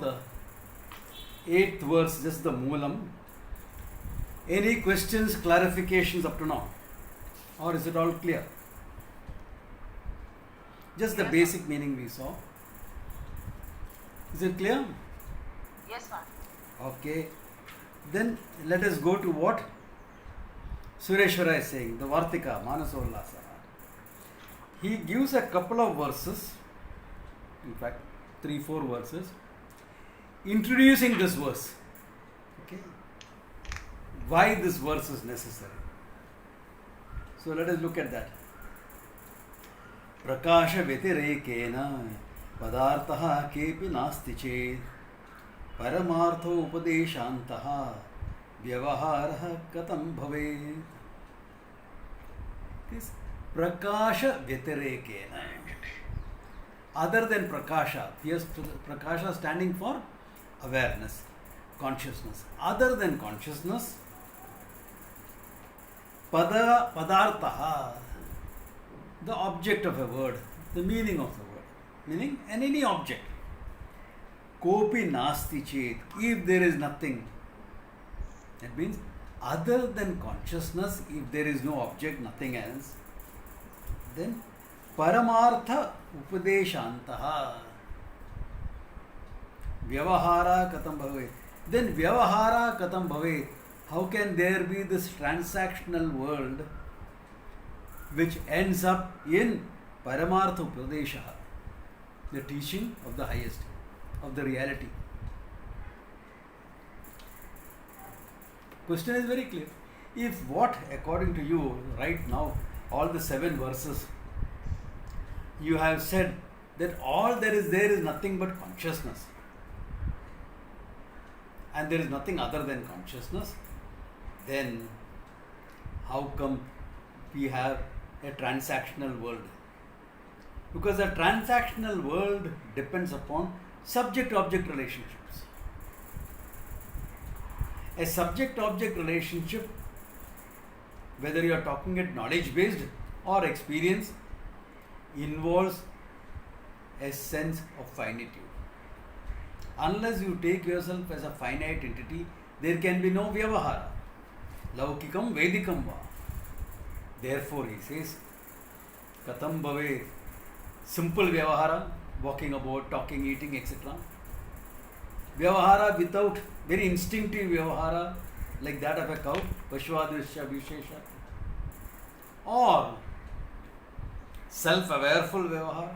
the 8th verse, just the Moolam. Any questions, clarifications up to now? Or is it all clear? Just the Yes, basic meaning we saw. Is it clear? Yes, ma'am. Okay. Then let us go to what Sureshwara is saying, the Vartika, Manasollasa. He gives a couple of verses, in fact, 3-4 verses, introducing this verse. Okay. Why this verse is necessary. So let us look at that. Prakasha Vetirekena Padartaha Kepi Nasti Chet Paramartho Upadeshantaha Vyavaharaha Katam Bhavet. This Prakasha Vetirekena. Other than Prakasha, yes, Prakasha standing for awareness, consciousness. Other than consciousness, Padartaha, the object of a word, the meaning of the word, meaning any object. Kopi nasti chet, if there is nothing, that means other than consciousness, if there is no object, nothing else, then Paramartha Upadeshantaha Vyavahara Katam Bhavet. Then Vyavahara Katam Bhavet. How can there be this transactional world which ends up in Paramartha Upadesha, the teaching of the highest, of the reality? Question is very clear. If what, according to you, right now, all the 7 verses, you have said that all there is nothing but consciousness, and there is nothing other than consciousness, then how come we have a transactional world? Because a transactional world depends upon subject-object relationships. A subject-object relationship, whether you are talking at knowledge-based or experience, involves a sense of finitude. Unless you take yourself as a finite entity, there can be no vyavahara. Laukikam vedikam va. Therefore, he says, Katam bhave, simple vyavahara, walking about, talking, eating, etc. Vyavahara without very instinctive vyavahara, like that of a cow, Pashvadrishya Vishesha. Or self-awareful vyavahara,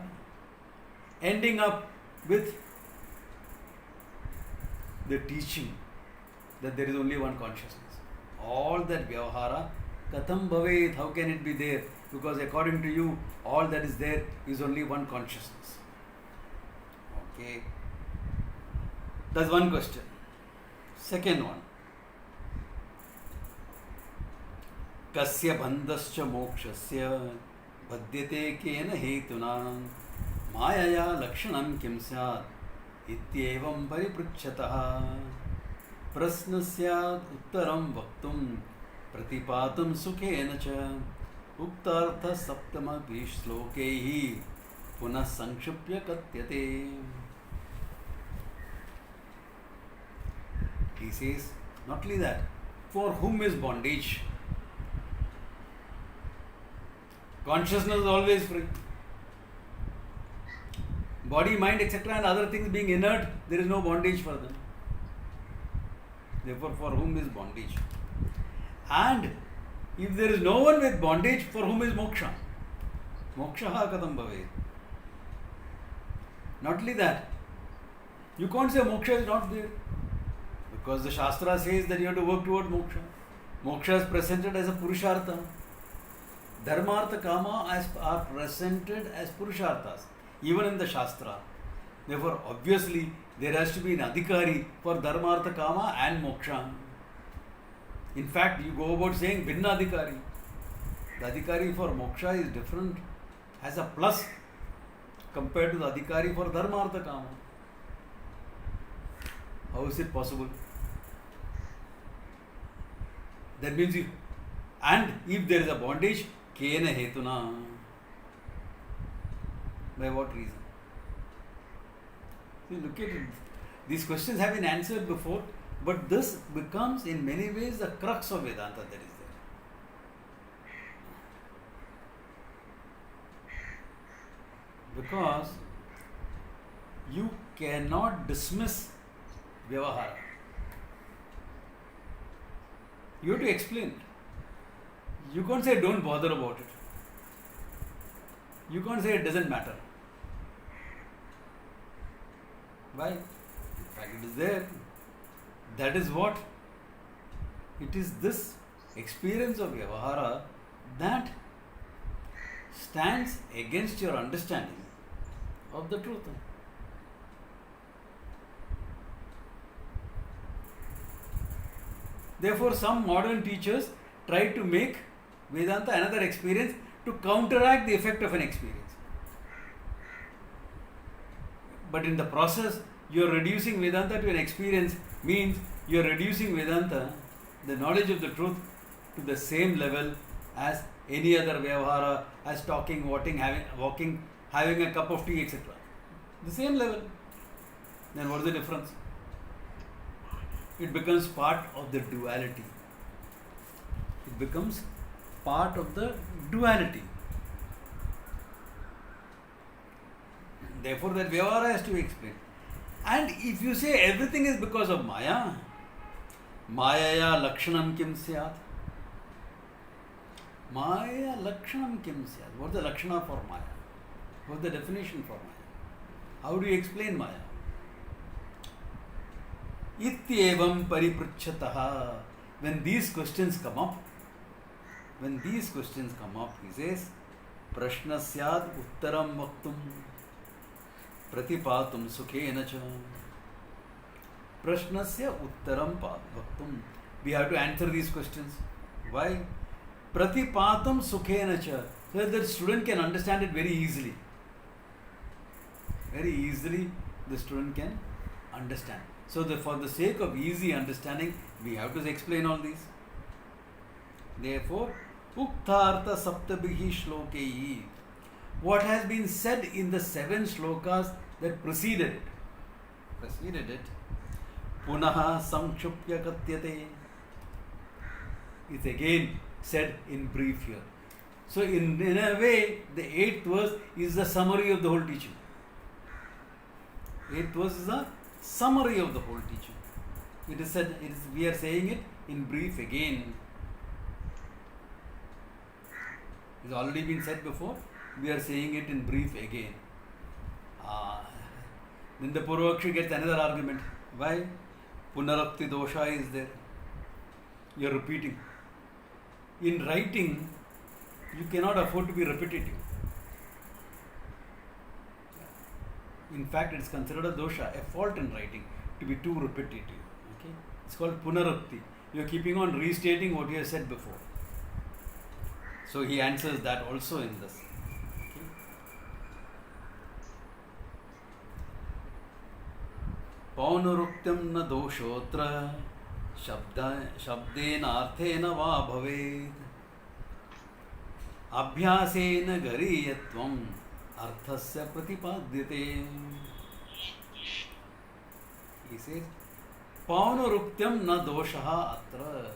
ending up with the teaching that there is only one consciousness. All that vyavahara, katham bhavet, how can it be there? Because according to you, all that is there is only one consciousness. Okay. That's one question. Second one. Kasya bandhascha mokshasya badyate kena hetuna mayaya lakshanam kim syat ityevam paripruchataha prasnasya uttaram vaktum pratipatam sukhena cha uktartha saptama shlokehi punah sankhipya katyate. He says, not only that, for whom is bondage? Consciousness is always free. Body, mind, etc. and other things being inert, there is no bondage for them. Therefore, for whom is bondage? And if there is no one with bondage, for whom is moksha? Mokshaha katham bhavet. Not only that, you can't say moksha is not there. Because the Shastra says that you have to work toward moksha. Moksha is presented as a purushartha. Dharmartha kama are presented as purusharthas, even in the Shastra. Therefore, obviously, there has to be an adhikari for dharmartha kama and moksha. In fact, you go about saying binna adhikari. The adhikari for moksha is different, has a plus compared to the adhikari for dharmartha kama. How is it possible? That means if there is a bondage, kena hetuna. By what reason? See, look at it. These questions have been answered before, but this becomes in many ways the crux of Vedanta that is there. Because you cannot dismiss Vyavahara. You have to explain it. You can't say don't bother about it. You can't say it doesn't matter. Why? In fact, it is there. That is what? It is this experience of Vyavahara that stands against your understanding of the truth. Therefore, some modern teachers try to make Vedanta another experience to counteract the effect of an experience. But in the process, you are reducing Vedanta to an experience, means you are reducing Vedanta, the knowledge of the truth, to the same level as any other Vyavahara, as talking, walking, having a cup of tea, etc. The same level. Then what is the difference? It becomes part of the duality. It becomes part of the duality. Therefore, that Vyavahara has to be explained. And if you say everything is because of Maya, Mayaya Lakshanam Kim Syat? Maya Lakshanam Kim Syat? What is the Lakshana for Maya? What is the definition for Maya? How do you explain Maya? Ityevam Paripruchataha. When these questions come up, he says, Prashnasyad Uttaram Vaktum Pratipatum Sukhena cha. Prashnasya Uttaram Vaktum. We have to answer these questions. Why? Pratipatum Sukhena cha. So that the student can understand it very easily. Very easily the student can understand. So for the sake of easy understanding, we have to explain all these. Therefore, Ukthartha Saptabhihi Shlokei. What has been said in the 7 shlokas that preceded it, Punaha Samkshupya Katyate, is again said in brief here. So in a way, the 8th verse is the summary of the whole teaching. 8th verse is the summary of the whole teaching. It is said, we are saying it in brief again. It has already been said before. We are saying it in brief again. Then the Purvakshi gets another argument. Why? Punarakti dosha is there. You are repeating. In writing, you cannot afford to be repetitive. In fact, it is considered a dosha, a fault in writing, to be too repetitive. Okay? It's called Punarakti. You are keeping on restating what you have said before. So he answers that also in this. Paunuruktyam na doshotra shabdena arthena va bhaved abhyasena gariyatvam arthasya pratipadyate. He says, Paunuruktyam na doshaha atra.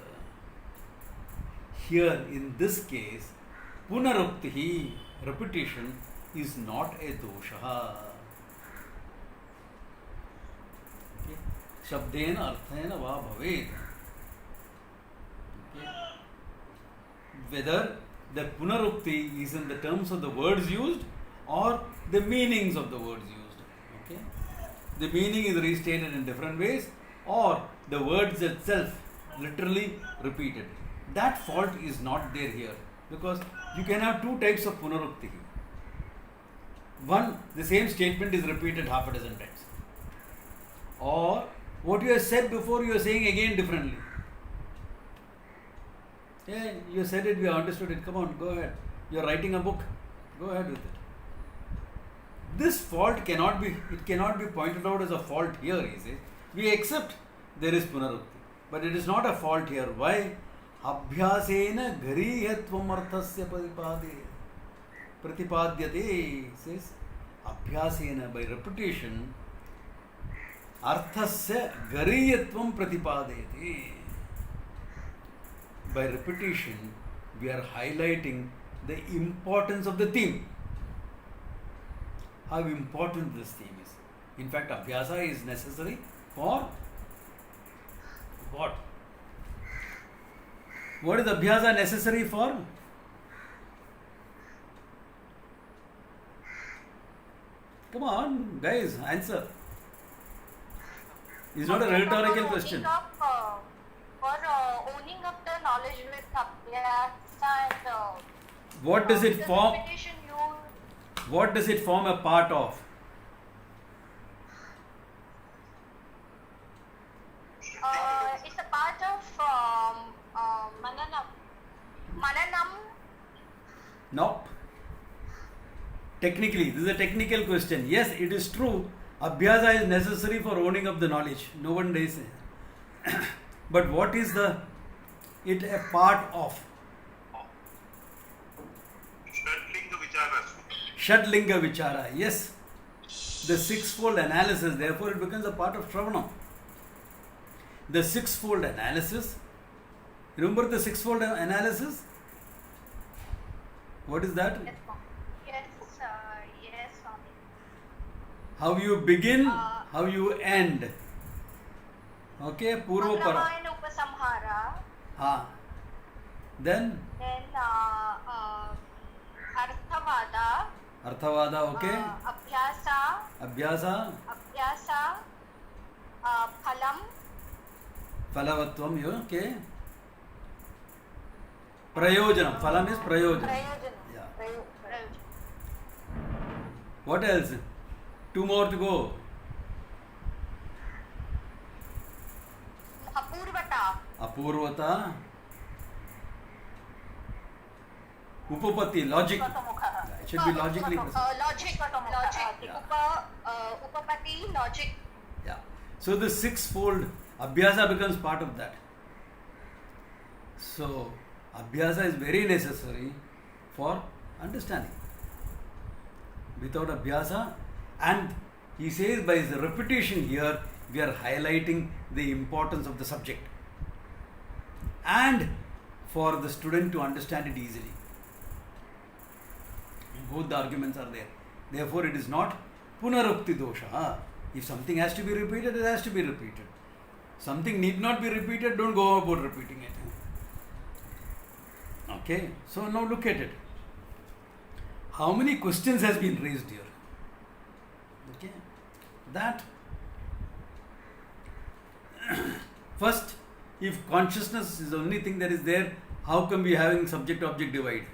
Here, in this case, Punaruktihi, repetition, is not a dosha. Okay. Shabdena arthena va bhaved. Okay. Whether the Punarukti is in the terms of the words used or the meanings of the words used. Okay. The meaning is restated in different ways or the words itself literally repeated. That fault is not there here because you can have 2 types of Punarukti. One, the same statement is repeated half a dozen times. Or what you have said before, you are saying again differently. Yeah, you said it, we have understood it. Come on, go ahead. You are writing a book. Go ahead with it. This fault cannot be pointed out as a fault here, he says. We accept there is Punarukti. But it is not a fault here. Why? Abhyasena gariyatvam arthasya pratipadyate, says. Abhyasena, by repetition, अर्थस्य गरीयत्वं प्रतिपादयति. By repetition, we are highlighting the importance of the theme. How important this theme is. In fact, abhyasa is necessary for what? What is abhyasa necessary for? Come on, guys, answer. It's not a rhetorical question. For owning up the knowledge with abhyasa and What does it form? repetition What does it form a part of? it's a part of mananam. Mananam. No. Technically, this is a technical question. Yes, it is true. Abhyasa is necessary for owning up the knowledge. No one says. But what is it a part of? षड्लिंग विचारा. Shadlinga Vichara. Yes. The sixfold analysis, therefore it becomes a part of Shravanam. The sixfold analysis. Remember the sixfold analysis? What is that? Yes, yes, Swami. How you begin, how you end. Okay, Purva Para. Akrama and Upasamhara. Then Then Arthavada. Arthavada, okay. Abhyasa. Abhyasa, Phalam. Phalavatvam, okay. Prayojanam. Phalam is prayojanam. Yeah. Prayojan. What else? Two more to go. Apurvata. Apurvata. Upapati, logic. It should be logically present. Logic. Upapati, logic. Yeah. So the sixfold abhyasa becomes part of that. So abhyasa is very necessary for understanding. Without abhyasa, and he says by his repetition here, we are highlighting the importance of the subject and for the student to understand it easily. Both the arguments are there. Therefore, it is not punarukti dosha. If something has to be repeated, it has to be repeated. Something need not be repeated, don't go about repeating it. Okay, so now look at it. How many questions has been raised here? Okay, that first, if consciousness is the only thing that is there, how come we are having subject-object divide?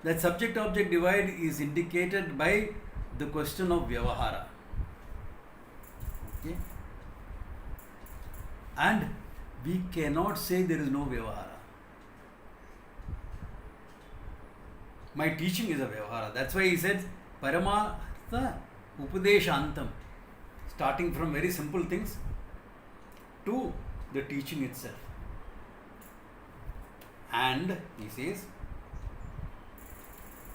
That subject-object divide is indicated by the question of vyavahara. Okay, and we cannot say there is no vyavahara. My teaching is a vyavahara. That's why he said Paramartha Upadeshantam, starting from very simple things to the teaching itself. And he says,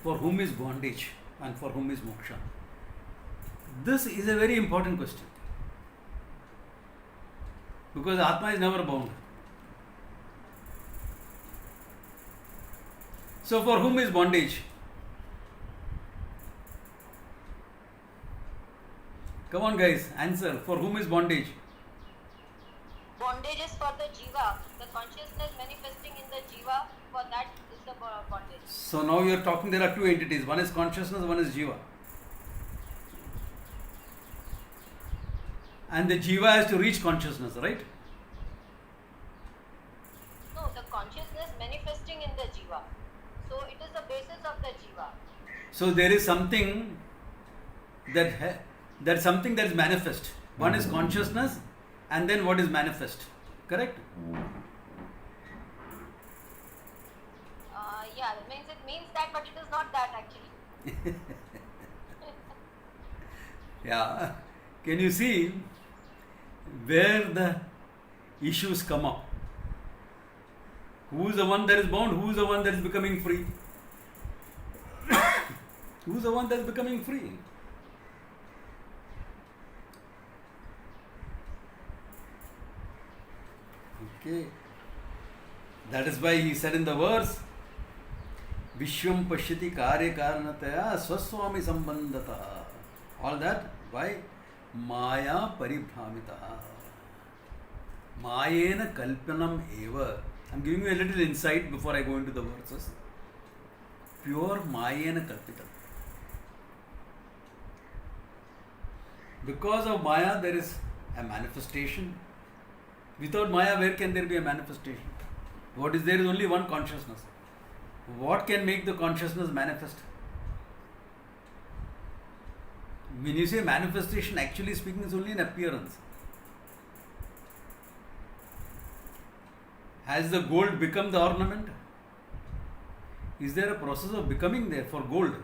for whom is bondage and for whom is moksha? This is a very important question. Because Atma is never bound. So for whom is bondage? Come on guys, answer. For whom is bondage? Bondage is for the jiva. The consciousness manifesting in the jiva, for that is the bondage. So now you are talking, there are two entities. One is consciousness, one is jiva. And the jiva has to reach consciousness, right? No, the consciousness manifesting in the jiva. So it is the basis of the jiva. So there is something that something that is manifest. One is consciousness, and then what is manifest. Correct? Yeah, it means that, but it is not that actually. Yeah. Can you see where the issues come up? Who is the one that is bound? Who is the one that is becoming free? Who is the one that is becoming free? Okay. That is why he said in the verse, Vishwam Pashyati Karya Karanataya Swaswami Sambandata. All that, why? Maya Paribhramita. Mayena Kalpanam Eva. I'm giving you a little insight before I go into the verses. Pure Mayena Kalpitam. Because of Maya, there is a manifestation. Without Maya, where can there be a manifestation? What is there is only one consciousness. What can make the consciousness manifest? When you say manifestation, actually speaking, is only an appearance. Has the gold become the ornament? Is there a process of becoming there for gold?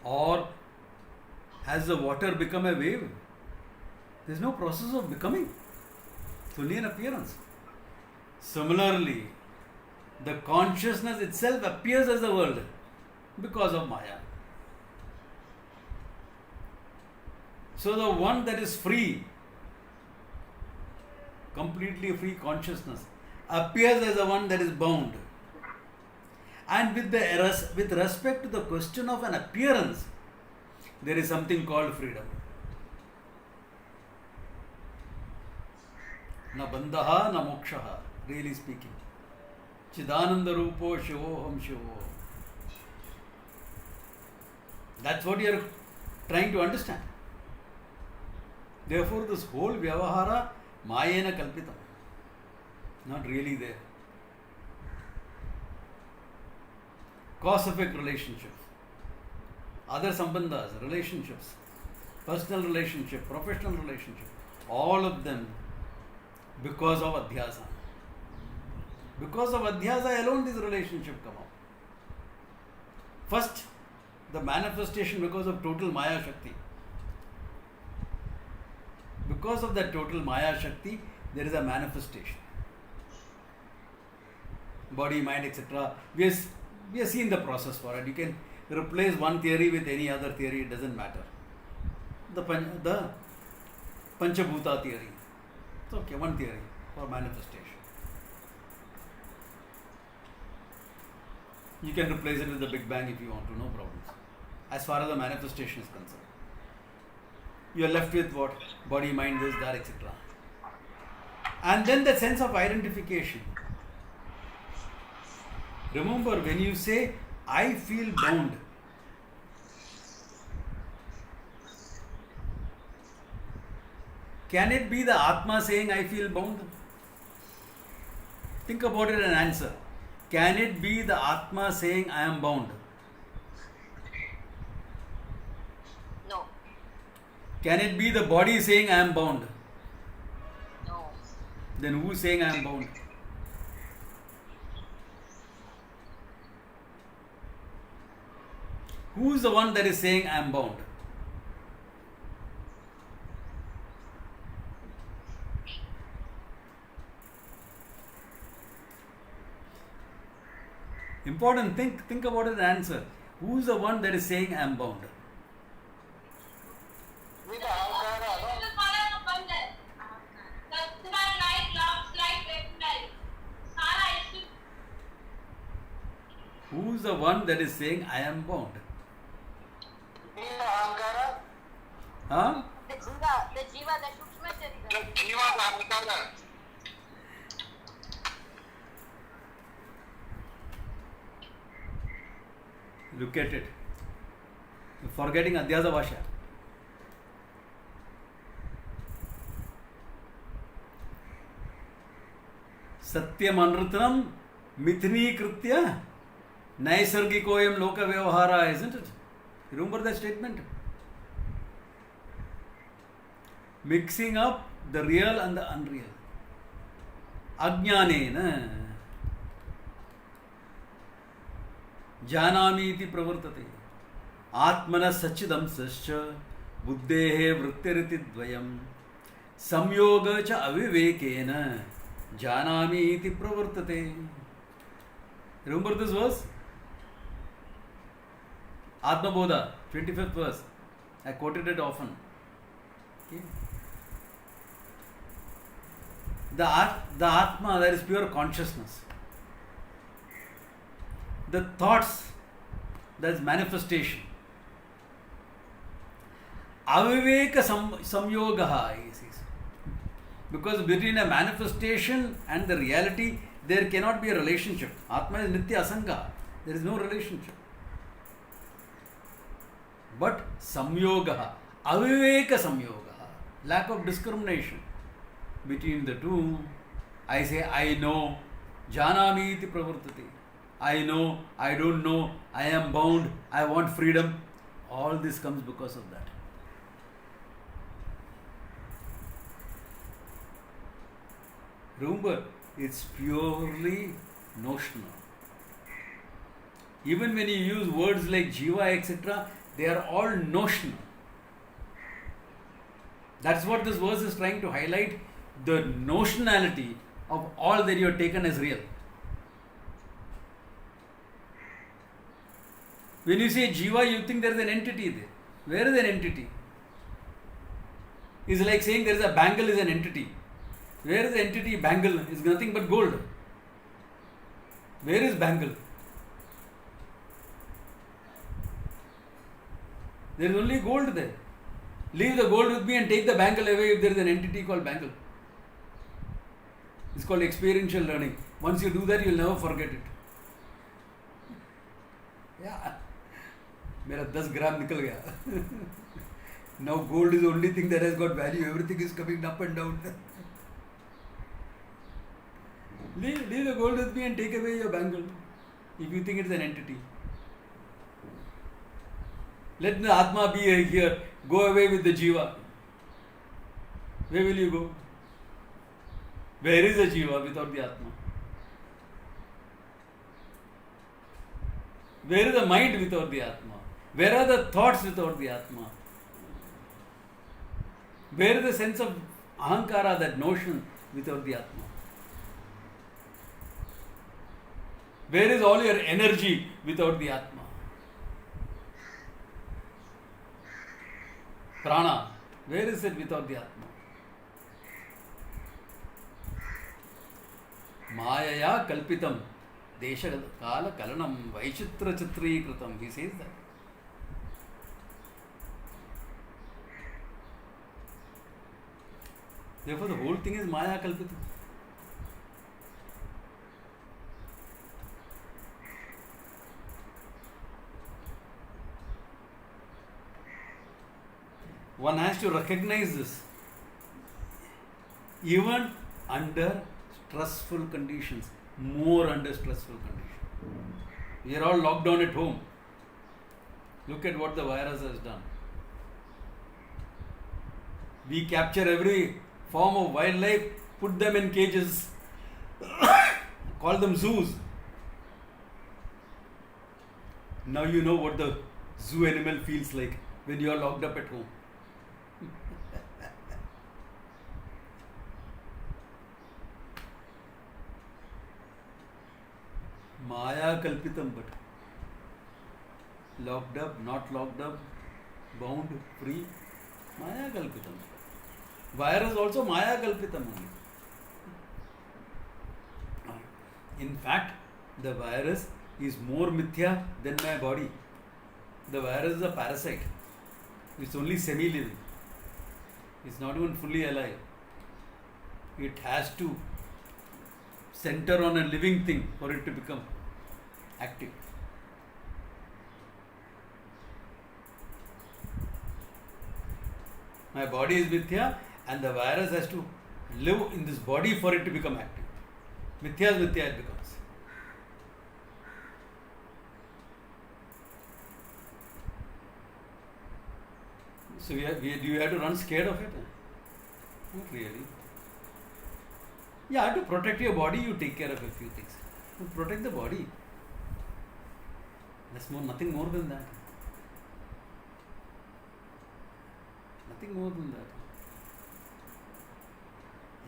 Or has the water become a wave? There is no process of becoming. It's only an appearance. Similarly, the consciousness itself appears as the world because of Maya. So the one that is free, completely free consciousness, appears as the one that is bound. And with respect to the question of an appearance, there is something called freedom. Na bandhaha na mokshaha, really speaking. Chidananda Rupo Shivoham Shivo. That's what you are trying to understand. Therefore, this whole Vyavahara Mayena Kalpitam. Not really there. Cause-effect relationships, other sambandhas, relationships, personal relationship, professional relationship, all of them because of Adhyasa. Because of Adhyasa alone this relationship come up. First, the manifestation because of total Maya Shakti. Because of that total Maya Shakti, there is a manifestation. Body, mind, etc. We have seen the process for it. You can replace one theory with any other theory, it doesn't matter. The Panchabhuta theory. It's okay, one theory for manifestation. You can replace it with the Big Bang if you want to, no problems. As far as the manifestation is concerned. You are left with what? Body, mind, this, that, etc. And then the sense of identification. Remember, when you say, I feel bound, can it be the Atma saying, I feel bound? Think about it and answer. Can it be the Atma saying, I am bound? No. Can it be the body saying, I am bound? No. Then who is saying, I am bound? Who is the one that is saying, I am bound? Important, think about it and answer. Who is the one that is saying, I am bound? Who is the one that is saying, I am bound? Huh? The Jiva, the Shukshma Sharira. Look at it. You're forgetting Adhyasa Bhasha. Satyam Anrutanam Mithini Kritya Naisargikoyam Loka Vyavahara, isn't it? Remember that statement? Mixing up the real and the unreal. Ajnanena Janami iti pravartate. Atmana sachidam sascha buddhehe vrittiriti dvayam samyoga cha avivekena janami iti pravartate. Remember this verse? Atma Bodha, 25th verse. I quoted it often. Okay. The Atma, that is pure consciousness. The thoughts, that is manifestation. Aviveka samyogaha, he says. Because between a manifestation and the reality, there cannot be a relationship. Atma is nitya asanga. There is no relationship. But samyogaha, aviveka samyogaha, lack of discrimination between the two. I say, I know, janami iti pravartati. I know, I don't know, I am bound, I want freedom. All this comes because of that. Remember, it's purely notional. Even when you use words like jiva, etc., they are all notional. That's what this verse is trying to highlight, the notionality of all that you have taken as real. When you say jiva, you think there is an entity there. Where is an entity? It's like saying there is a bangle is an entity. Where is the entity? Bangle is nothing but gold. Where is bangle? There is only gold there. Leave the gold with me and take the bangle away if there is an entity called bangle. It's called experiential learning. Once you do that, you will never forget it. Yeah. मेरा 10 ग्राम निकल गया. Now gold is the only thing that has got value. Everything is coming up and down. Leave the gold with me and take away your bangle if you think it's an entity. Let the Atma be here. Go away with the Jiva. Where will you go? Where is the Jiva without the Atma? Where is the mind without the Atma? Where are the thoughts without the Atma? Where is the sense of ahankara, that notion, without the Atma? Where is all your energy without the Atma? Prana, where is it without the Atma? Mayaya kalpitam, desha kala kalanam, vaishitra chitri kritam. He says that. Therefore, the whole thing is Maya kalpitam. One has to recognize this. Even under stressful conditions, more under stressful conditions. We are all locked down at home. Look at what the virus has done. We capture every form of wildlife, put them in cages, call them zoos. Now you know what the zoo animal feels like when you are locked up at home. Maya kalpitam, but locked up, not locked up, bound, free, Maya kalpitam. Virus also Maya kalpitam only. In fact, the virus is more mithya than my body. The virus is a parasite. It's only semi-living. It's not even fully alive. It has to center on a living thing for it to become active. My body is mithya and the virus has to live in this body for it to become active. Mithya is mithya, it becomes. So do you have to run scared of it? Not really. Yeah, to protect your body, you take care of a few things. To protect the body. That's nothing more than that. Nothing more than that.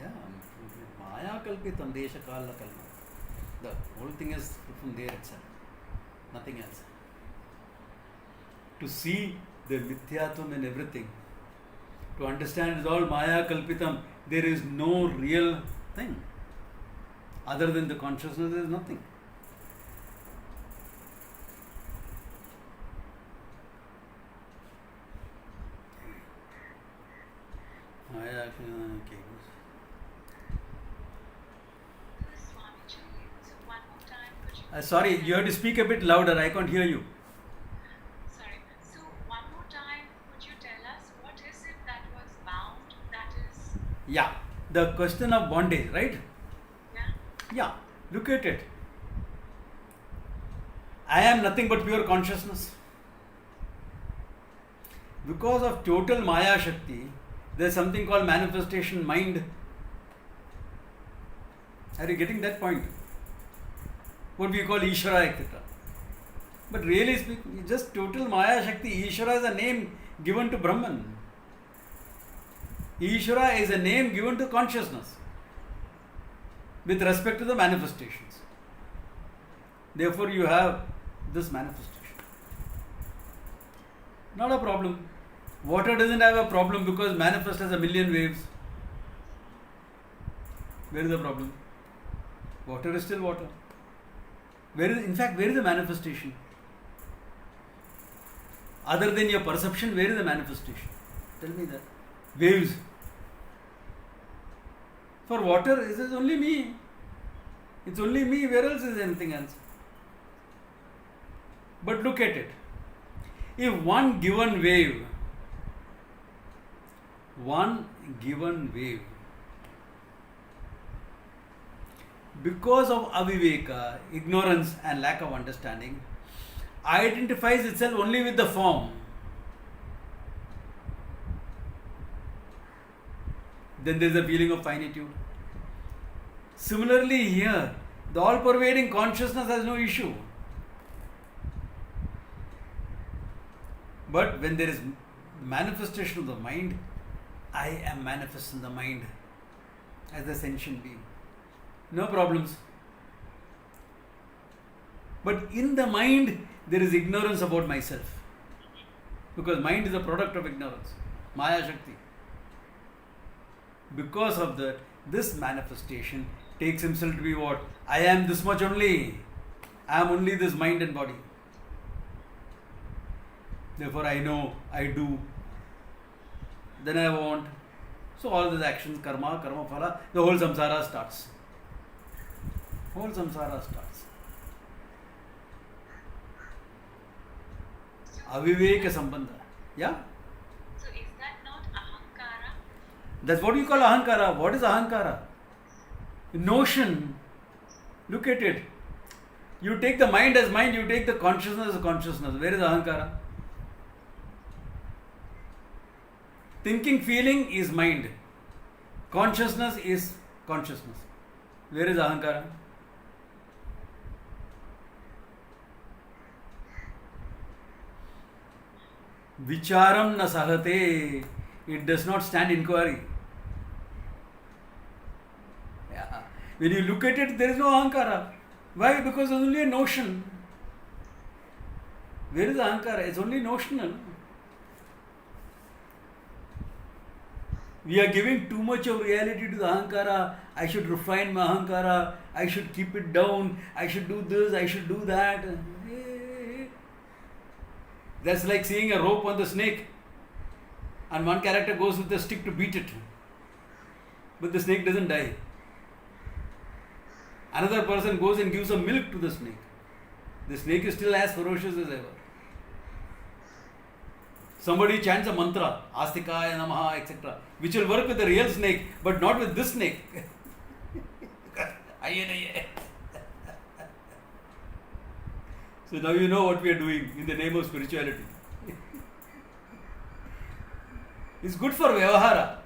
Yeah, Maya kalpitam desha kala kalma. The whole thing is from there itself. Nothing else. To see the mithyatvam in everything, To understand it's all Maya Kalpitam. There is no real thing. Other than the consciousness, there is nothing. Maya, okay. One more time, could you Sorry, you have to speak a bit louder. I can't hear you. Sorry. So one more time, could you tell us what is it that was bound? That is, Yeah, the question of bondage, right? yeah. Yeah, look at it. I am nothing but pure consciousness. Because of total Maya Shakti, there is something called manifestation mind. Are you getting that point? What we call Ishvara, etc. But really speaking, just total Maya Shakti. Ishvara is a name given to Brahman. Ishvara is a name given to consciousness with respect to the manifestations. Therefore, you have this manifestation. Not a problem. Water doesn't have a problem because manifest has a million waves. Where is the problem? Water is still water. Where is the manifestation? Other than your perception, where is the manifestation? Tell me that. Waves. For water, it is only me. It's only me. Where else is anything else? But look at it. If one given wave, because of aviveka, ignorance and lack of understanding, identifies itself only with the form, then there is a feeling of finitude. Similarly here, the all-pervading consciousness has no issue. But when there is manifestation of the mind, I am manifest in the mind as a sentient being. No problems. But in the mind, there is ignorance about myself. Because mind is a product of ignorance. Maya Shakti. Because of that, this manifestation takes himself to be what? I am this much only. I am only this mind and body. Therefore, I know, I do. Then I want. So all these actions, karma phala, the whole samsara starts. Aviveka sambandha. Yeah? So is that not ahankara? That's what you call ahankara. What is ahankara? Notion. Look at it. You take the mind as mind, you take the consciousness as consciousness. Where is ahankara? Thinking, feeling is mind. Consciousness is consciousness. Where is ahankara? Vicharam na sahate. It does not stand inquiry. Yeah. When you look at it, there is no ahankara. Why? Because it's only a notion. Where is ahankara? It's only notional. We are giving too much of reality to the ahankara. I should refine my ahankara. I should keep it down. I should do this. I should do that. That's like seeing a rope on the snake. And one character goes with a stick to beat it. But the snake doesn't die. Another person goes and gives some milk to the snake. The snake is still as ferocious as ever. Somebody chants a mantra, Astikaya Namaha, etc., which will work with the real snake, but not with this snake. So now you know what we are doing in the name of spirituality. It's good for Vyavahara.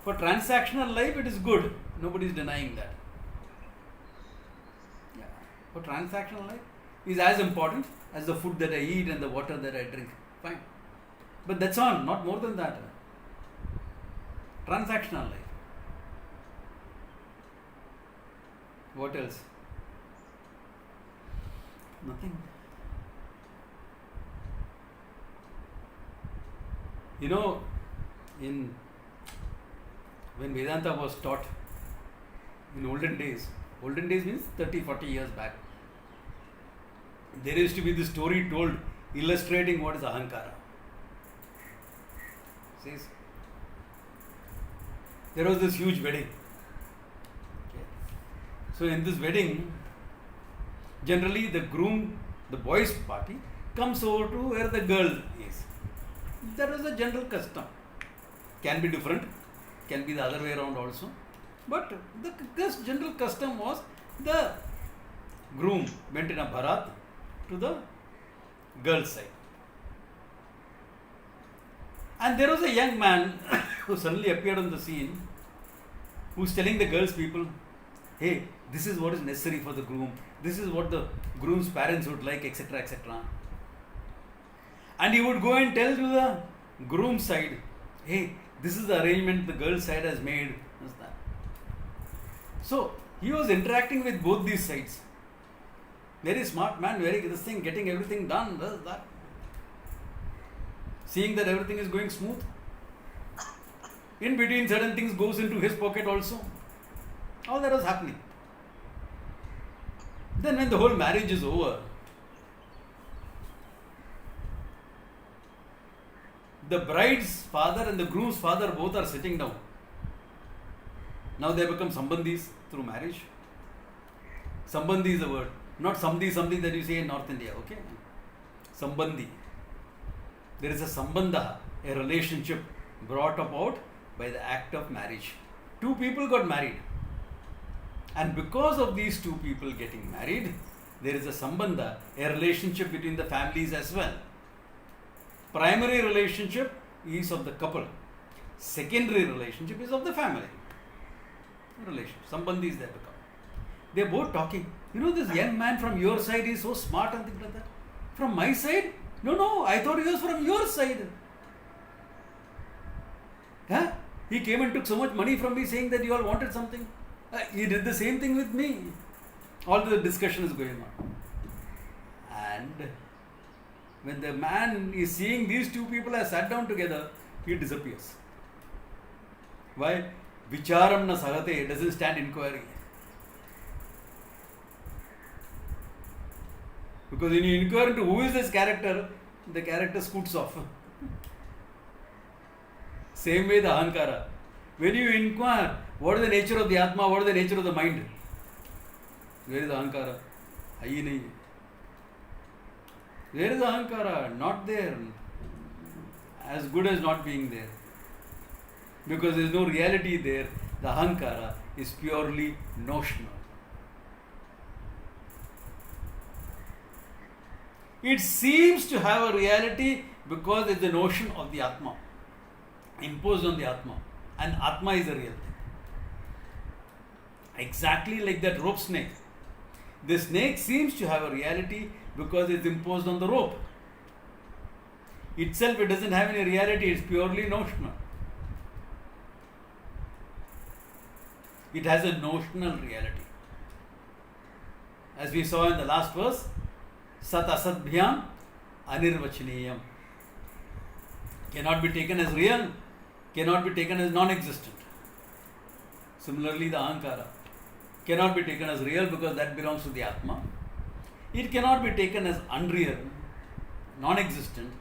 For transactional life, it is good. Nobody is denying that. Yeah. For transactional life, is as important as the food that I eat and the water that I drink. Fine. But that's all, not more than that. Transactional life. What else? Nothing. You know, in when Vedanta was taught in olden days means 30-40 years back, there used to be this story told illustrating what is ahankara. Says, there was this huge wedding. Okay. So in this wedding, generally the groom, the boys' party, comes over to where the girl is. That was a general custom. Can be different, can be the other way around also. But this general custom was the groom went in a bharat to the girl's side. And there was a young man who suddenly appeared on the scene, who's telling the girls' people, hey, this is what is necessary for the groom, this is what the groom's parents would like, etc., etc. And he would go and tell to the groom's side, hey, this is the arrangement the girl's side has made. So he was interacting with both these sides. Very smart man, very this thing, getting everything done, that. Seeing that everything is going smooth. In between, certain things goes into his pocket also. All that was happening. Then when the whole marriage is over, the bride's father and the groom's father both are sitting down. Now they become sambandhis through marriage. Sambandhi is a word, not samdhi, something that you say in North India, okay? Sambandhi. There is a sambandha, a relationship brought about by the act of marriage. Two people got married. And because of these two people getting married, there is a sambandha, a relationship between the families as well. Primary relationship is of the couple. Secondary relationship is of the family. Relationship. Sambandhis they become. They are both talking. You know, this young man from your side is so smart and things like that. From my side? No, I thought he was from your side. Huh? He came and took so much money from me saying that you all wanted something. He did the same thing with me. All the discussion is going on. And when the man is seeing these two people have sat down together, he disappears. Why? Vicharam na sagate, doesn't stand inquiry. Because when you inquire into who is this character, the character scoots off. Same way the ahankara. When you inquire, what is the nature of the atma, what is the nature of the mind? Where is the ahankara? Hai nahi. Where is the ahankara? Not there. As good as not being there. Because there is no reality there. The ahankara is purely notional. It seems to have a reality because it's the notion of the Atma, imposed on the Atma. And Atma is a real thing. Exactly like that rope snake. The snake seems to have a reality because it's imposed on the rope. Itself, it doesn't have any reality, it's purely notional. It has a notional reality. As we saw in the last verse, Sat Asadbhyam Anirvachaneyam. Cannot be taken as real, cannot be taken as non-existent. Similarly, the Ahankara cannot be taken as real because that belongs to the Atma. It cannot be taken as unreal, non-existent,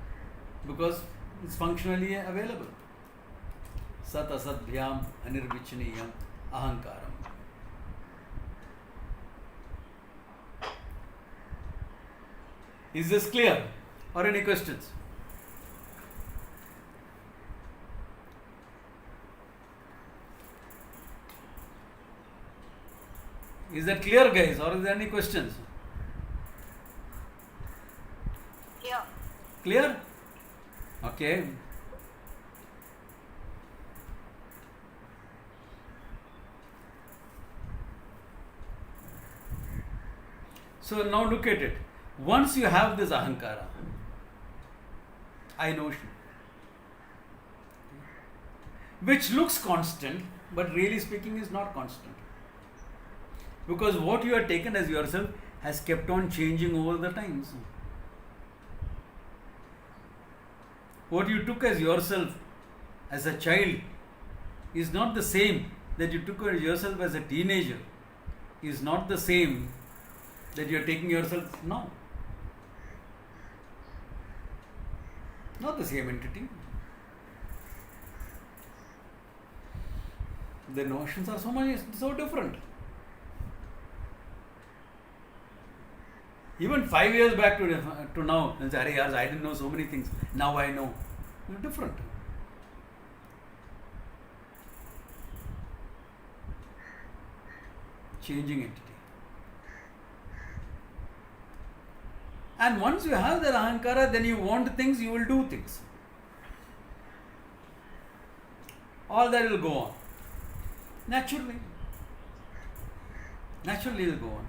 because it's functionally available. Sat Asadbhyam Anirvachaneyam Ahankaram. Is this clear? Or any questions? Is that clear, guys? Or is there any questions? Clear. Clear? Okay. So now look at it. Once you have this ahankara, I notion, which looks constant, but really speaking is not constant. Because what you have taken as yourself has kept on changing over the times. What you took as yourself as a child is not the same that you took yourself as a teenager, is not the same that you are taking yourself now. Not the same entity. The notions are so different. Even 5 years back to now, I didn't know so many things. Now I know. They're different. Changing entity. And once you have that ahankara, then you want things, you will do things. All that will go on. Naturally. Naturally it will go on.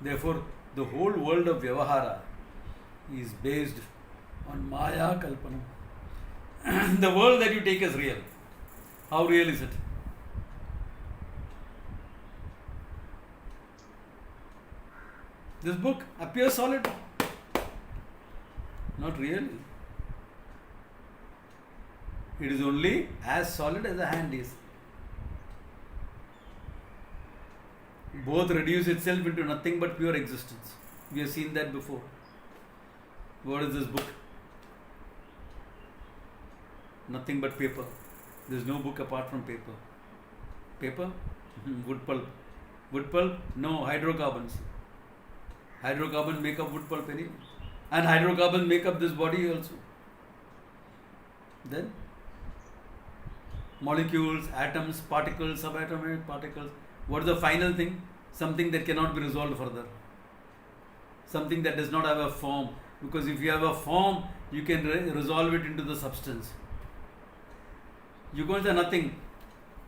Therefore, the whole world of Vyavahara is based on Maya Kalpana. The world that you take as real. How real is it? This book appears solid. Not really. It is only as solid as a hand is. Both reduce itself into nothing but pure existence. We have seen that before. What is this book? Nothing but paper. There is no book apart from paper. Paper? Wood pulp. Wood pulp? No, hydrocarbons. Hydrocarbons make up wood pulp anyway. And hydrocarbons make up this body also. Then molecules, atoms, particles, subatomic particles. What is the final thing? Something that cannot be resolved further. Something that does not have a form. Because if you have a form, you can resolve it into the substance. You go into nothing.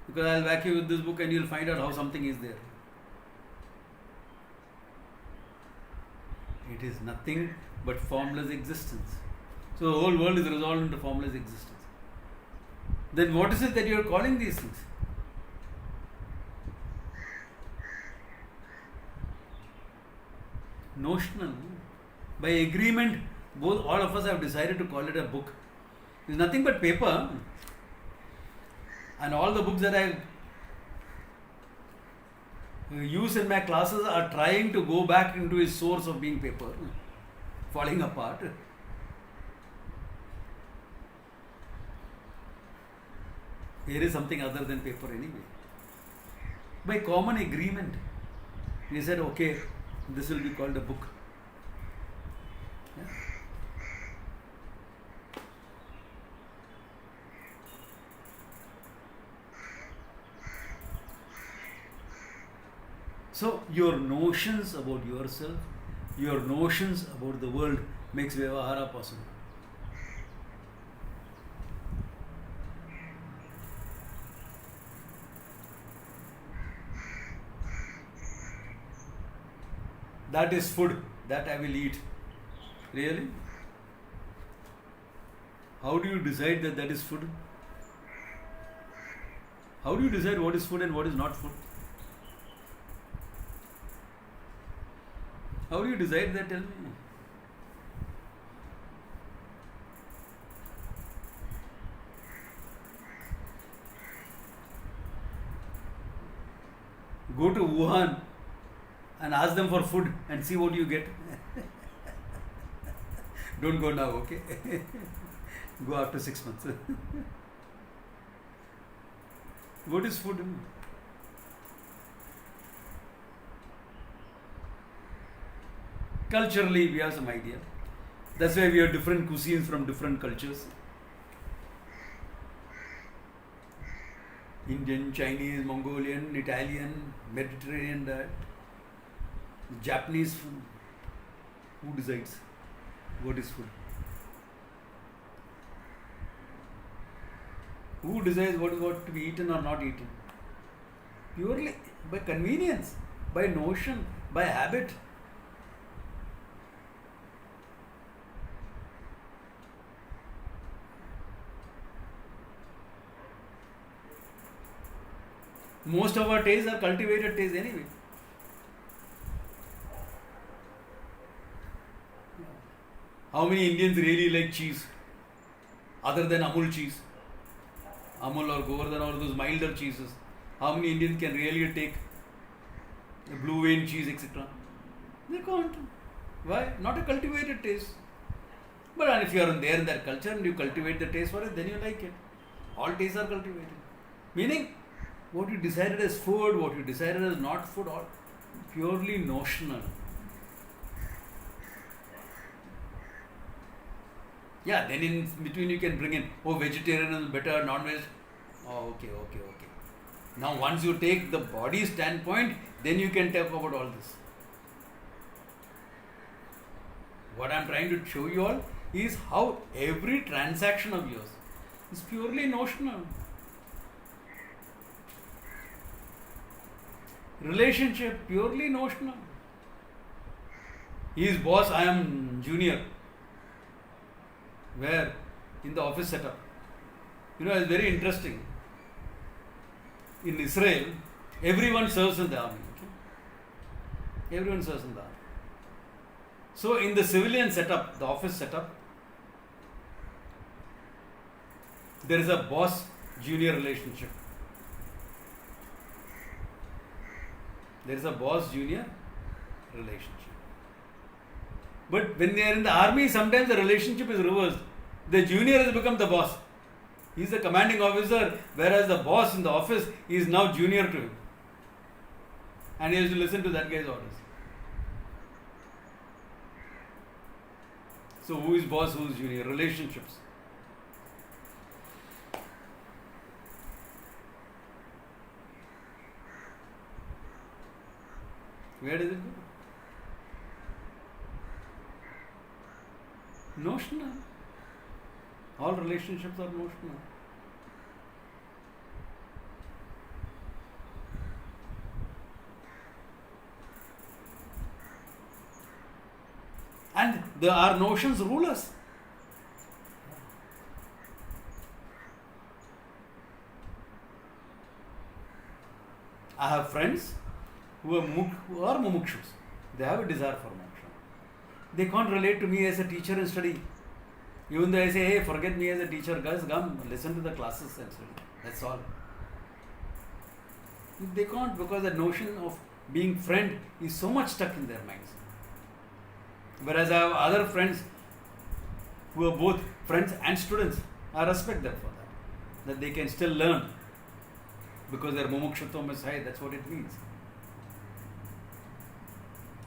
Because I will whack you with this book and you will find out how something is there. It is nothing but formless existence. So the whole world is resolved into formless existence. Then what is it that you are calling these things? Notional. By agreement, all of us have decided to call it a book. It is nothing but paper. And all the books that I use in my classes are trying to go back into its source of being paper, falling apart. Here is something other than paper anyway. By common agreement, we said, okay, this will be called a book. Yeah. So, your notions about yourself, your notions about the world makes Vyavahara possible. That is food, that I will eat. Really? How do you decide that that is food? How do you decide what is food and what is not food? How do you decide that? Tell me. Go to Wuhan and ask them for food and see what you get. Don't go now, okay? Go after 6 months. What is food? Culturally, we have some idea. That's why we have different cuisines from different cultures. Indian, Chinese, Mongolian, Italian, Mediterranean diet. Japanese food. Who decides what is food? Who decides what is to be eaten or not eaten? Purely by convenience, by notion, by habit. Most of our tastes are cultivated tastes anyway. How many Indians really like cheese? Other than Amul cheese? Amul or Govardhan or those milder cheeses. How many Indians can really take the blue vein cheese, etc.? They can't. Why? Not a cultivated taste. But if you are there in that culture and you cultivate the taste for it, then you like it. All tastes are cultivated. Meaning, what you decided as food, what you decided as not food, all purely notional. Yeah, then in between you can bring in, oh, vegetarian is better, non-veg. Oh, okay. Now once you take the body standpoint, then you can talk about all this. What I am trying to show you all is how every transaction of yours is purely notional. Relationship, purely notional. He is boss, I am junior. Where? In the office setup. It's very interesting. In Israel, everyone serves in the army. Okay? Everyone serves in the army. So in the civilian setup, the office setup, there is a boss-junior relationship. There is a boss-junior relationship. But when they are in the army, sometimes the relationship is reversed. The junior has become the boss. He is the commanding officer, whereas the boss in the office is now junior to him. And he has to listen to that guy's orders. So who is boss, who is junior? Relationships. Where does it go? Notional. All relationships are notional. And our notions rule us. I have friends who are mumukshus. They have a desire for moksha. They can't relate to me as a teacher and study. Even though I say, hey, forget me as a teacher, guys, come listen to the classes and study. That's all. They can't, because the notion of being friend is so much stuck in their minds. Whereas I have other friends who are both friends and students. I respect them for that. That they can still learn. Because their mumukshutvam is high, that's what it means.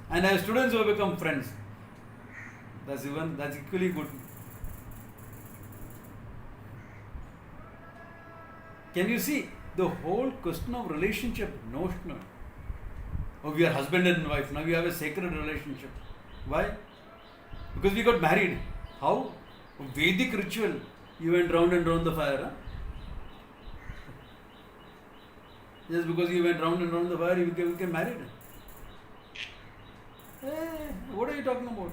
And I have students who have become friends. That's equally good. Can you see the whole question of relationship notional? Oh, we are husband and wife. Now we have a sacred relationship. Why? Because we got married. How? A Vedic ritual. You went round and round the fire. Huh? Just because you went round and round the fire, you became married. Hey, what are you talking about?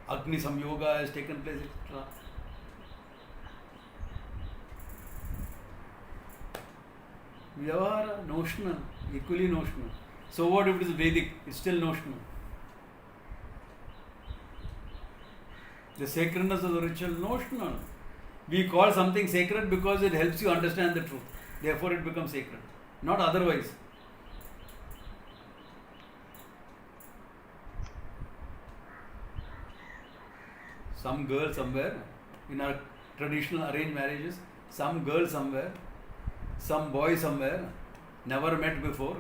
Agni Samyoga has taken place, etc. Vyavahara, notional, equally notional. So what if it is Vedic? It's still notional. The sacredness of the ritual, notional. We call something sacred because it helps you understand the truth. Therefore it becomes sacred. Not otherwise. Some girl somewhere, in our traditional arranged marriages, some girl somewhere, some boy somewhere, never met before.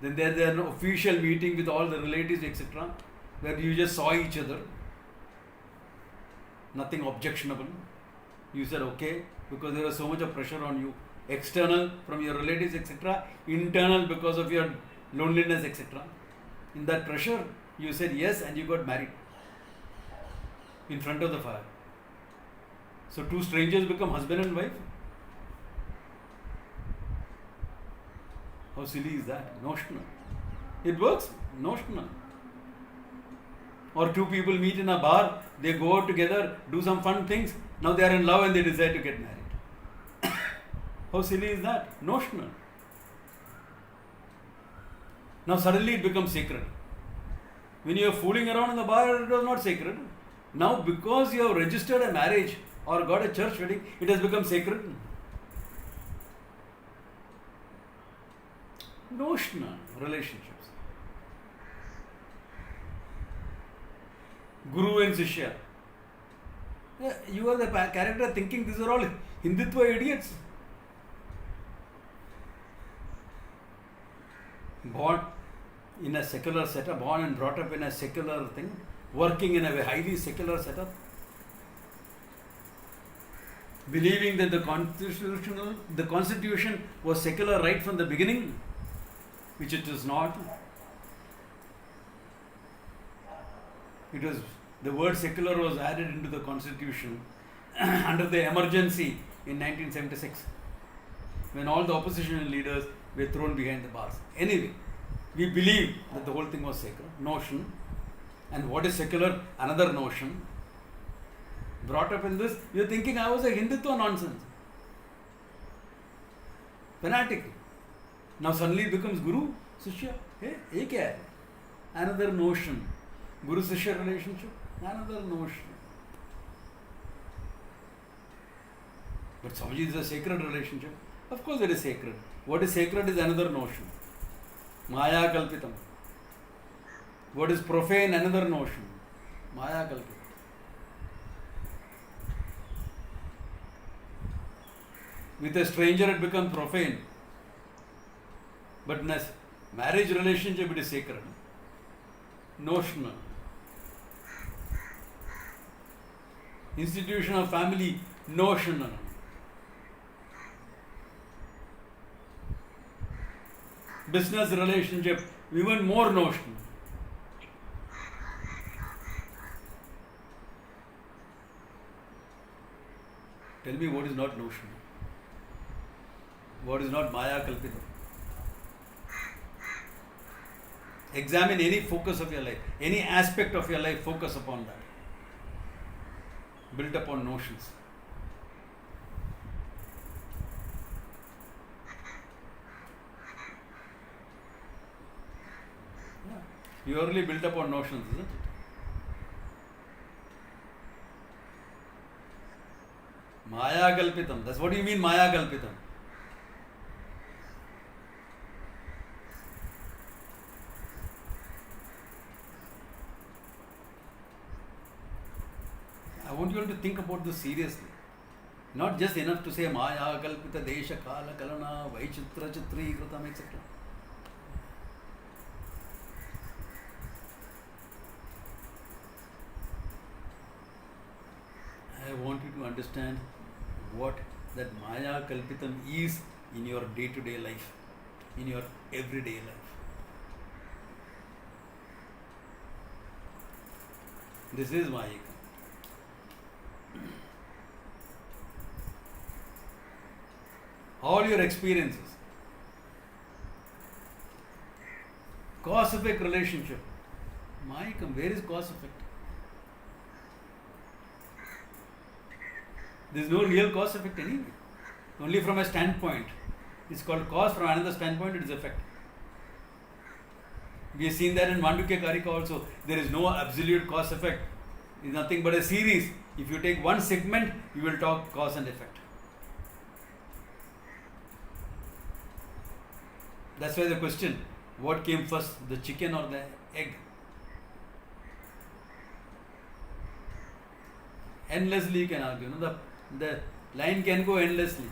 Then there's an official meeting with all the relatives, etc., where you just saw each other. Nothing objectionable. You said okay, because there was so much of pressure on you. External from your relatives, etc., internal because of your loneliness, etc. In that pressure, you said yes and you got married in front of the fire. So two strangers become husband and wife. How silly is that? Notional. It works. Notional. Or two people meet in a bar, they go out together, do some fun things. Now they are in love and they decide to get married. How silly is that? Notional. Now suddenly it becomes sacred. When you are fooling around in the bar, it was not sacred. Now, because you have registered a marriage or got a church wedding, it has become sacred. Notional relationships. Guru and Shishya. Yeah, you are the character thinking these are all Hindutva idiots. Born in a secular setup, born and brought up in a secular thing, working in a highly secular setup, believing that the constitution was secular right from the beginning, which it is not. It was the word secular was added into the constitution under the emergency in 1976, when all the opposition leaders were thrown behind the bars. Anyway, we believe that the whole thing was sacred, notion. And what is secular? Another notion. Brought up in this, you're thinking I was a Hindutva nonsense. Fanatic. Now suddenly it becomes Guru, Shishya. Hey, ye kya hai? Another notion. Guru-Shishya relationship, another notion. But Swamiji is a sacred relationship. Of course it is sacred. What is sacred is another notion. Maya Kalpitam. What is profane, another notion. Maya Kalpitam. With a stranger it becomes profane. But in a marriage relationship it is sacred. Notional. Institution of family, notional. Business relationship, even more notional. Tell me what is not notional? What is not Maya Kalpita? Examine any focus of your life, any aspect of your life, focus upon that. Built upon notions. Yeah. Purely built upon notions, isn't it? Maya Kalpitam. That's what do you mean Maya Kalpitam? I want you all to think about this seriously. Not just enough to say Maya, Kalpita, Desha, Kala, Kalana, Vaichitra, Chitri, Kritam, etc. I want you to understand what that Maya Kalpitam is in your day-to-day life, in your everyday life. This is Maya. All your experiences, cause effect relationship. Mayakam, where is cause effect? There is no real cause effect anyway. Only from a standpoint. It's called cause, from another standpoint it is effect. We have seen that in Mandukya Karika also. There is no absolute cause effect. It is nothing but a series. If you take one segment, you will talk cause and effect. That's why the question, what came first, the chicken or the egg? Endlessly you can argue. The line can go endlessly.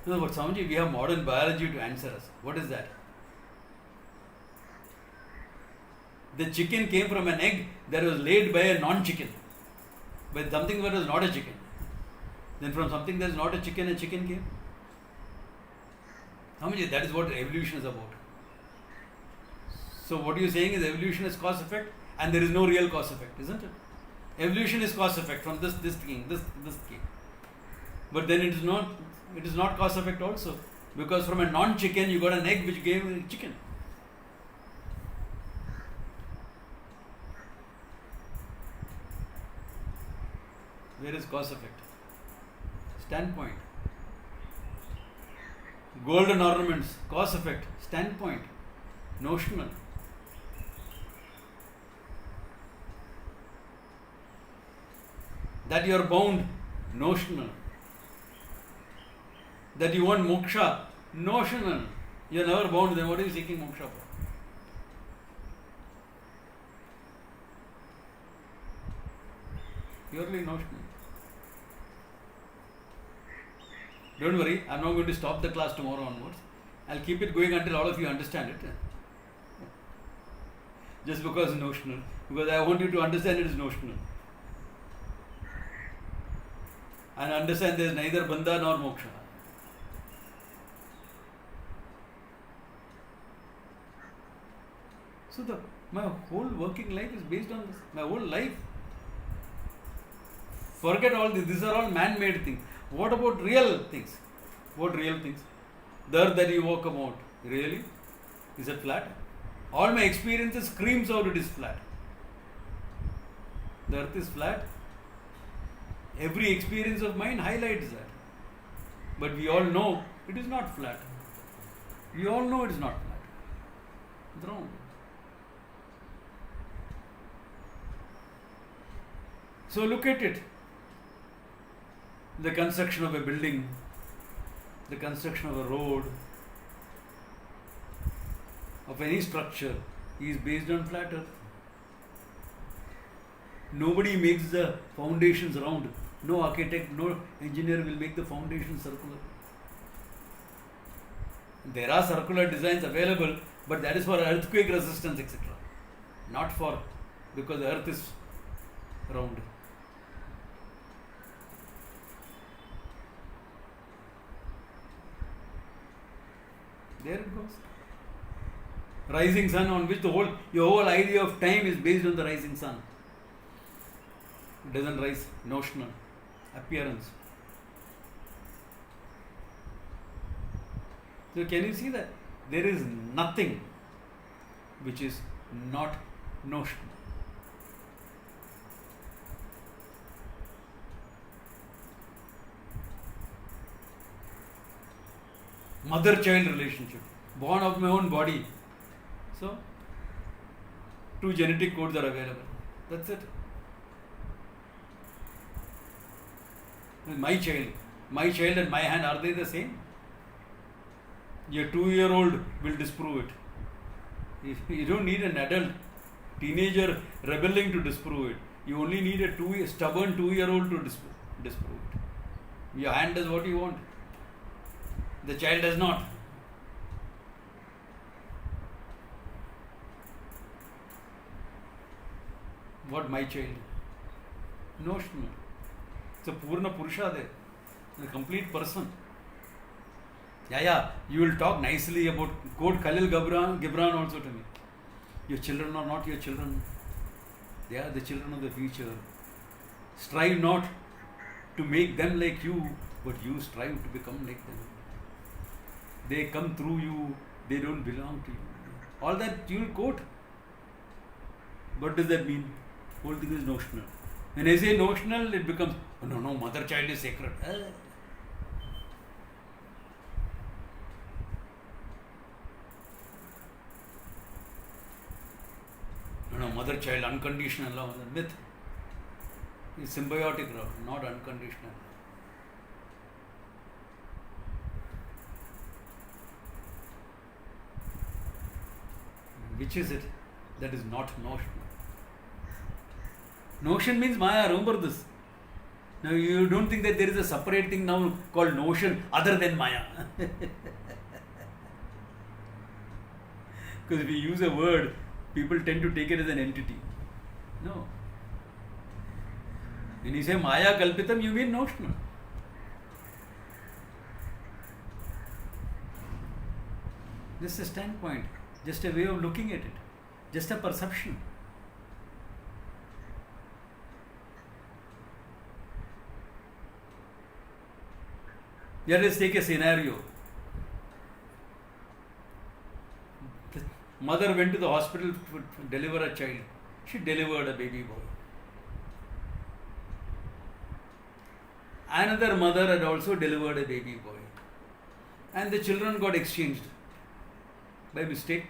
No, but Swamiji, we have modern biology to answer us. What is that? The chicken came from an egg that was laid by a non-chicken. By something that was not a chicken. Then from something that is not a chicken came. Swamiji, that is what evolution is about. So what you are saying is evolution is cause effect and there is no real cause effect, isn't it? Evolution is cause effect from this king. But then it is not cause effect also. Because from a non-chicken you got an egg which gave a chicken. Where is cause effect? Standpoint. Golden ornaments, cause effect, standpoint, notional. That you are bound, notional. That you want moksha, notional. You are never bound, then what are you seeking moksha for? Purely notional. Don't worry, I'm not going to stop the class tomorrow onwards. I'll keep it going until all of you understand it. Just because it's notional. Because I want you to understand it is notional. And understand there is neither bandha nor moksha. So my whole working life is based on this. My whole life. Forget all this. These are all man-made things. What about real things? What real things? The earth that you walk about, really? Is it flat? All my experiences screams out it is flat. The earth is flat. Every experience of mine highlights that. But we all know it is not flat. We all know it is not flat. It's wrong. So look at it. The construction of a building, the construction of a road, of any structure is based on flat earth. Nobody makes the foundations round. No architect, no engineer will make the foundation circular. There are circular designs available, but that is for earthquake resistance, etc. Not for, because the earth is round. There it goes. Rising sun, on which your whole idea of time is based on the rising sun. It doesn't rise, notional, appearance. So can you see that? There is nothing which is not notional. Mother-child relationship, born of my own body. So, 2 genetic codes are available. That's it. My child and my hand, are they the same? Your 2-year-old will disprove it. You don't need an adult teenager rebelling to disprove it. You only need a stubborn 2-year-old to disprove it. Your hand does what you want. The child does not. What my child? Notional. It's a Purna Purusha there. A complete person. Yeah, you will talk nicely about, quote Khalil Gibran also to me. Your children are not your children. They are the children of the future. Strive not to make them like you, but you strive to become like them. They come through you, they don't belong to you. All that you will quote. What does that mean? Whole thing is notional. When I say notional, it becomes, oh, no, mother-child is sacred. No, mother-child, unconditional love, myth. It's symbiotic love, not unconditional. Which is it that is not notional? Notion means Maya, remember this. Now you don't think that there is a separate thing now called notion other than Maya. Because if we use a word, people tend to take it as an entity. No. When you say Maya Kalpitam, you mean notional. Just a standpoint, just a way of looking at it, just a perception. Let us take a scenario. The mother went to the hospital to deliver a child. She delivered a baby boy. Another mother had also delivered a baby boy. And the children got exchanged by mistake.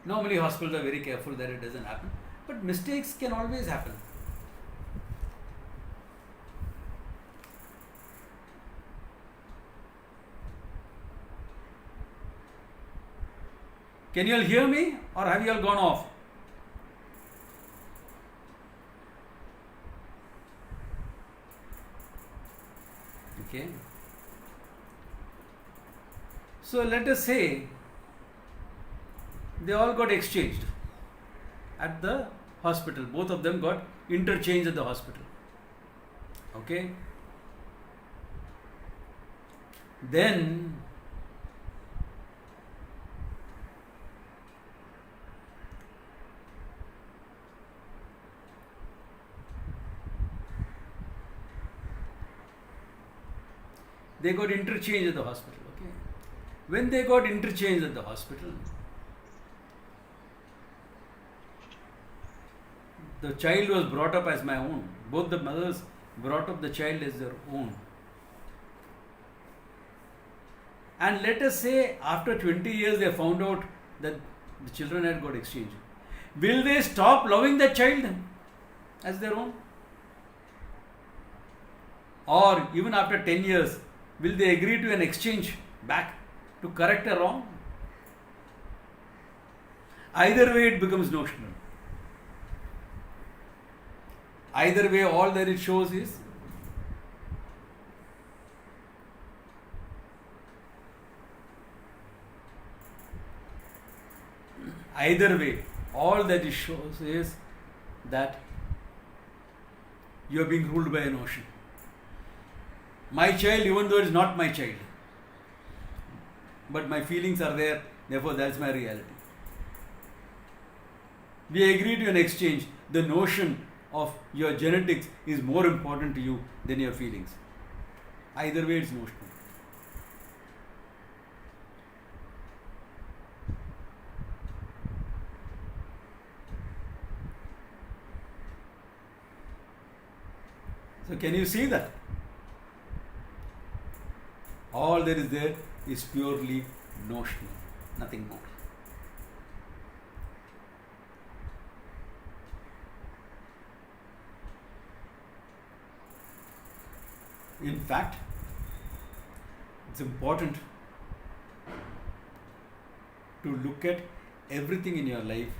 Normally hospitals are very careful that it doesn't happen. But mistakes can always happen. Can you all hear me, or have you all gone off? Okay. So let us say they all got exchanged at the hospital. Both of them got interchanged at the hospital. Okay. Then they got interchanged at the hospital. Okay. When they got interchanged at the hospital, the child was brought up as my own. Both the mothers brought up the child as their own. And let us say after 20 years they found out that the children had got exchanged. Will they stop loving that child as their own? Or even after 10 years, will they agree to an exchange back to correct a wrong? Either way it becomes notional. Either way, all that it shows is either way, all that it shows is that you are being ruled by a notion. My child, even though it is not my child, but my feelings are there, therefore that's my reality. We agree to an exchange. The notion of your genetics is more important to you than your feelings. Either way, it's notional. So can you see that? All that is there is purely notional, nothing more. In fact, it's important to look at everything in your life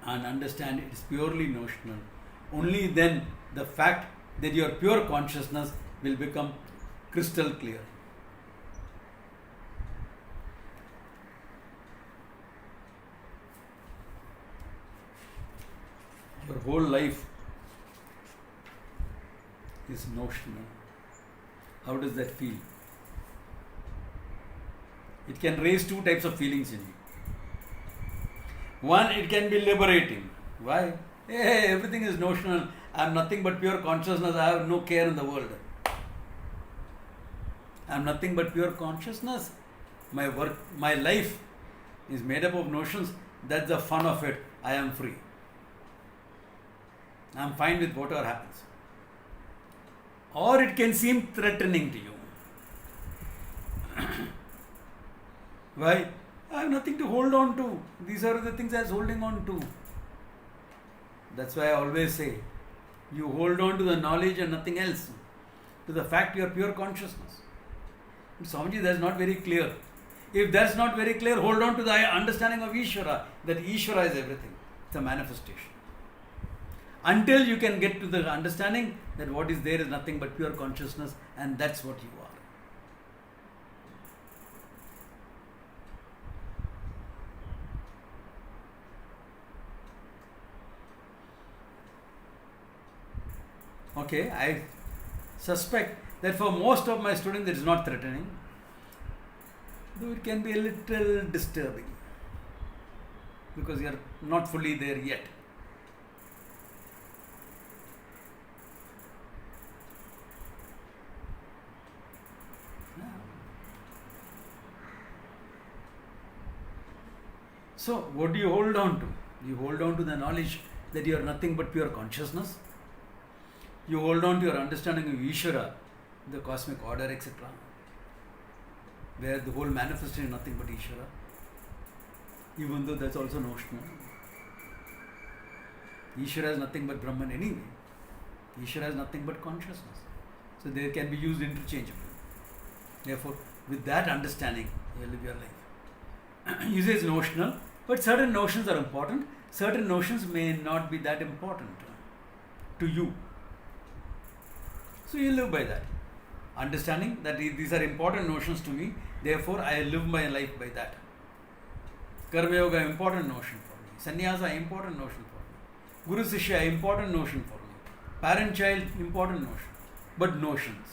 and understand it's purely notional. Only then the fact that your pure consciousness will become crystal clear. Your whole life is notional. How does that feel? It can raise two types of feelings in you. One, it can be liberating. Why? Hey, everything is notional. I am nothing but pure consciousness. I have no care in the world. I am nothing but pure consciousness. My work, my life is made up of notions. That's the fun of it. I am free. I am fine with whatever happens. Or it can seem threatening to you. Why? I have nothing to hold on to. These are the things I was holding on to. That's why I always say, you hold on to the knowledge and nothing else. To the fact you are pure consciousness. But Swamiji, that's not very clear. If that's not very clear, hold on to the understanding of Ishvara, that Ishvara is everything. It's a manifestation. Until you can get to the understanding that what is there is nothing but pure consciousness, and that's what you are. Okay, I suspect that for most of my students it is not threatening, though it can be a little disturbing because you are not fully there yet. So, what do you hold on to? You hold on to the knowledge that you are nothing but pure consciousness. You hold on to your understanding of Ishvara, the cosmic order, etc., where the whole manifestation is nothing but Ishvara, even though that's also notional. Ishvara is nothing but Brahman anyway. Ishvara is nothing but consciousness. So they can be used interchangeably. Therefore, with that understanding, you live your life. you say it's notional, but certain notions are important. Certain notions may not be that important to you. So you live by that. Understanding that these are important notions to me, therefore I live my life by that. Karma Yoga, important notion for me. Sannyasa, important notion for me. Guru Sishya, important notion for me. Parent child, important notion. But notions.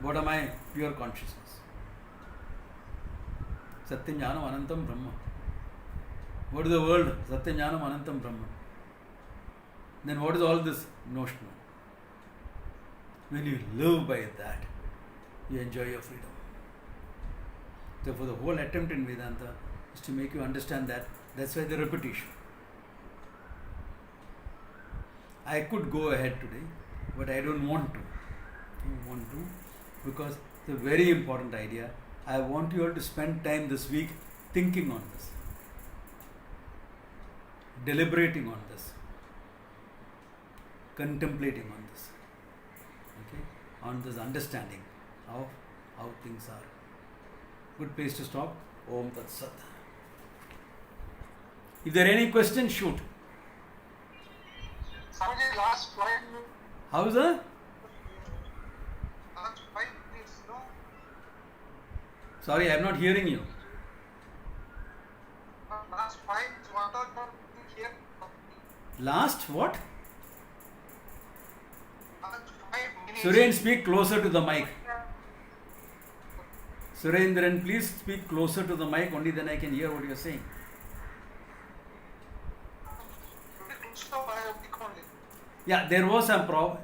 What am I? Pure consciousness. Satyam Jnanam Anantam Brahma. What is the world? Satyam Jnanam Anantam Brahma. Then what is all this notional? When you live by that, you enjoy your freedom. Therefore, the whole attempt in Vedanta is to make you understand that. That's why the repetition. I could go ahead today, but I don't want to. I don't want to because it's a very important idea. I want you all to spend time this week thinking on this, deliberating on this, contemplating on this, okay, on this understanding of how things are. Good place to stop. Om Tat Sat. If there are any questions, shoot. Swamiji, last 5 minutes. How's that? Last 5 minutes, no? Sorry, I am not hearing you. Last 5 minutes, what are you here? Last what? Last 5 minutes. Suren, speak closer to the mic. Surendran, please speak closer to the mic, only then I can hear what you are saying. Yeah, there was some problem.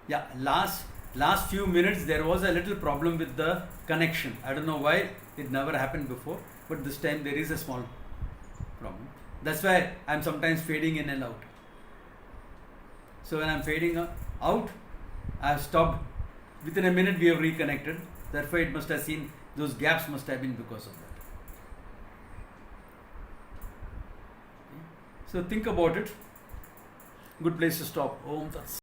Yeah, last few minutes there was a little problem with the connection. I don't know why, it never happened before, but this time there is a small problem. That's why I am sometimes fading in and out. So when I am fading out, I have stopped. Within a minute we have reconnected. Therefore it must have seen, those gaps must have been because of that. So think about it. Good place to stop. Om Tat Sat.